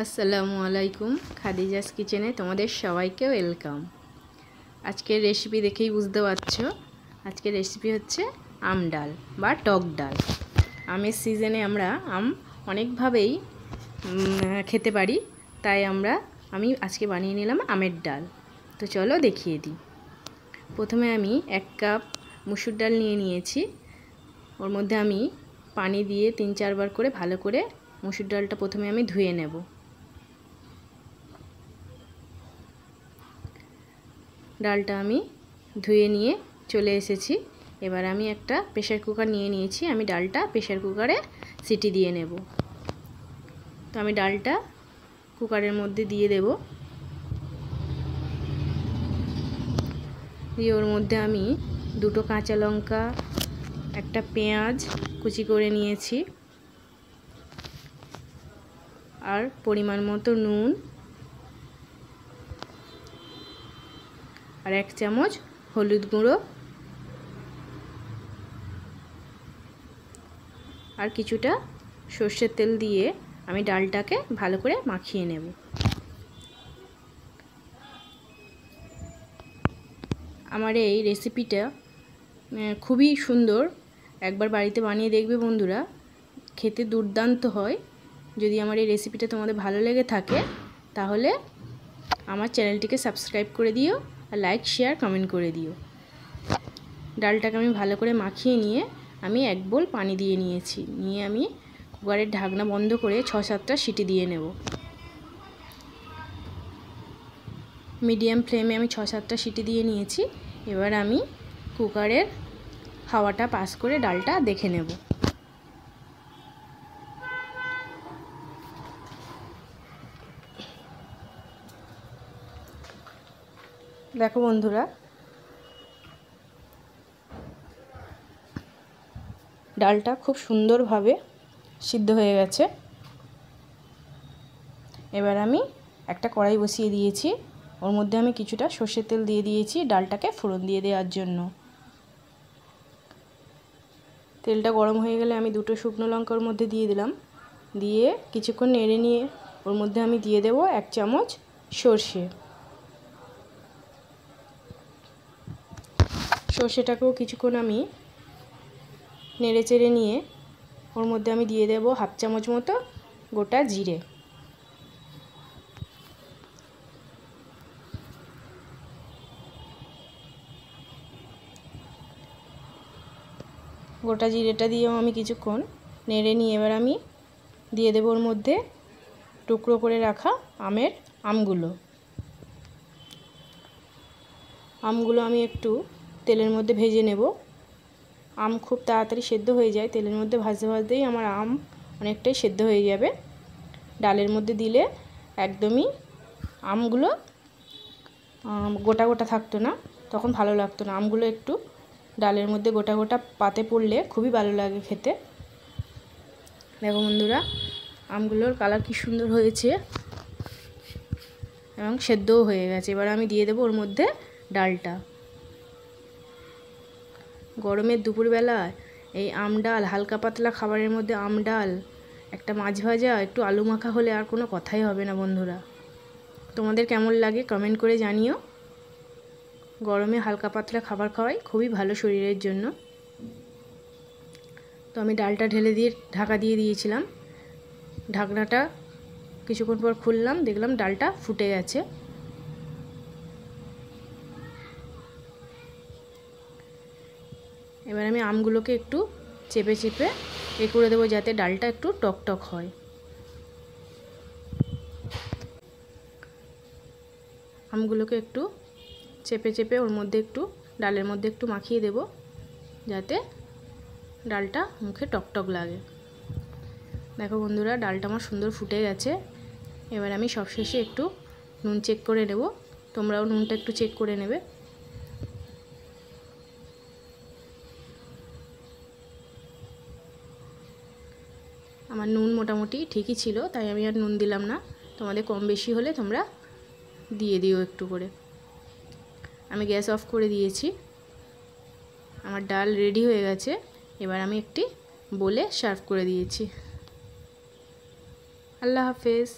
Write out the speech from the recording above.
আসসালামু আলাইকুম। খাদিজাস কিচেনে তোমাদের সবাইকে ওয়েলকাম। আজকের রেসিপি দেখেই বুঝতে পারছো, আজকের রেসিপি হচ্ছে আম ডাল বা টক ডাল। আমের সিজনে আমরা আম অনেকভাবেই খেতে পারি, তাই আমি আজকে বানিয়ে নিলাম আমের ডাল। তো চলো দেখিয়ে দিই। প্রথমে আমি 1 কাপ মুসুর ডাল নিয়ে নিয়েছি। ওর মধ্যে আমি পানি দিয়ে 3-4 বার করে ভালো করে মুসুর ডালটা প্রথমে আমি ধুয়ে নেব। ডালটা আমি ধুয়ে নিয়ে চলে এসেছি। এবার আমি একটা প্রেসার কুকার নিয়ে নিয়েছি। আমি ডালটা প্রেসার কুকারে সিটি দিয়ে নেব। তো আমি ডালটা কুকারের মধ্যে দিয়ে দেব। দিয়ে ওর মধ্যে আমি 2টো কাঁচা লঙ্কা, একটা পেঁয়াজ কুচি করে নিয়েছি, আর পরিমাণ মতো নুন, আর 1 চামচ হলুদ গুঁড়ো, আর কিছুটা সর্ষের তেল দিয়ে আমি ডালটাকে ভালো করে মাখিয়ে নেব। আমার এই রেসিপিটা খুবই সুন্দর, একবার বাড়িতে বানিয়ে দেখবে বন্ধুরা, খেতে দুর্দান্ত হয়। যদি আমার এই রেসিপিটা তোমাদের ভালো লেগে থাকে তাহলে আমার চ্যানেলটিকে সাবস্ক্রাইব করে দিও, আর লাইক শেয়ার কমেন্ট করে দিও। ডালটাকে আমি ভালো করে মাখিয়ে নিয়ে আমি 1 বোল পানি দিয়ে নিয়েছি। নিয়ে আমি কুকারের ঢাকনা বন্ধ করে 6-7টা সিটি দিয়ে নেব। মিডিয়াম ফ্লেমে আমি 6-7টা সিটি দিয়ে নিয়েছি। এবার আমি কুকারের হাওয়াটা পাস করে ডালটা দেখে নেব। দেখো বন্ধুরা, ডালটা খুব সুন্দরভাবে সিদ্ধ হয়ে গেছে। এবার আমি একটা কড়াই বসিয়ে দিয়েছি। ওর মধ্যে আমি কিছুটা সর্ষের তেল দিয়ে দিয়েছি ডালটাকে ফোড়ন দিয়ে দেওয়ার জন্য। তেলটা গরম হয়ে গেলে আমি 2টো শুকনো লঙ্কা ওর মধ্যে দিয়ে দিলাম। দিয়ে কিছুক্ষণ নেড়ে নিয়ে ওর মধ্যে আমি দিয়ে দেব 1 চামচ সর্ষে। সর্ষেটাকেও কিছুক্ষণ আমি নেড়ে চেড়ে নিয়ে ওর মধ্যে আমি দিয়ে দেব 1/2 চামচ মতো গোটা জিরে। গোটা জিরেটা দিয়েও আমি কিছুক্ষণ নেড়ে নিয়ে এবার আমি দিয়ে দেব ওর মধ্যে টুকরো করে রাখা আমগুলো আমি একটু তেলের মধ্যে ভেজে নেব। আম খুব তাড়াতাড়ি সেদ্ধ হয়ে যায়, তেলের মধ্যে ভাজতে ভাজতেই আমার আম অনেকটাই সেদ্ধ হয়ে যাবে। ডালের মধ্যে দিলে একদমই আমগুলো গোটা গোটা থাকতো না, তখন ভালো লাগতো না। আমগুলো একটু ডালের মধ্যে গোটা গোটা পাতে পড়লে খুবই ভালো লাগে খেতে। দেখো বন্ধুরা, আমগুলোর কালার কি সুন্দর হয়েছে এবং সেদ্ধও হয়ে গেছে। এবার আমি দিয়ে দেবো ওর মধ্যে ডালটা। গরমের দুপুরবেলায় এই আম ডাল, হালকা পাতলা খাবারের মধ্যে আম ডাল, একটা মাছ ভাজা, একটু আলু মাখা হলে আর কোনো কথাই হবে না বন্ধুরা। তোমাদের কেমন লাগে কমেন্ট করে জানিও। গরমে হালকা পাতলা খাবার খাওয়াই খুবই ভালো শরীরের জন্য। তো আমি ডালটা ঢেলে দিয়ে ঢাকা দিয়ে দিয়েছিলাম। ঢাকনাটা কিছুক্ষণ পর খুললাম, দেখলাম ডালটা ফুটে গেছে। এবার আমি আমগুলোকে একটু চেপে চেপে করে দেবো যাতে ডালটা একটু টকটক হয়। আমগুলোকে একটু চেপে চেপে ওর মধ্যে একটু ডালের মধ্যে একটু মাখিয়ে দেব যাতে ডালটা মুখে টকটক লাগে। দেখো বন্ধুরা, ডালটা আমার সুন্দর ফুটে গেছে। এবার আমি সবশেষে একটু নুন চেক করে নেব। তোমরাও নুনটা একটু চেক করে নেবে। আমার নুন মোটামুটি ঠিকই ছিল, তাই আমি আর নুন দিলাম না। তোমাদের কম বেশি হলে তোমরা দিয়ে দিও একটু করে। আমি গ্যাস অফ করে দিয়েছি। আমার ডাল রেডি হয়ে গেছে। এবার আমি একটি বলে সার্ভ করে দিয়েছি। আল্লাহ হাফেজ।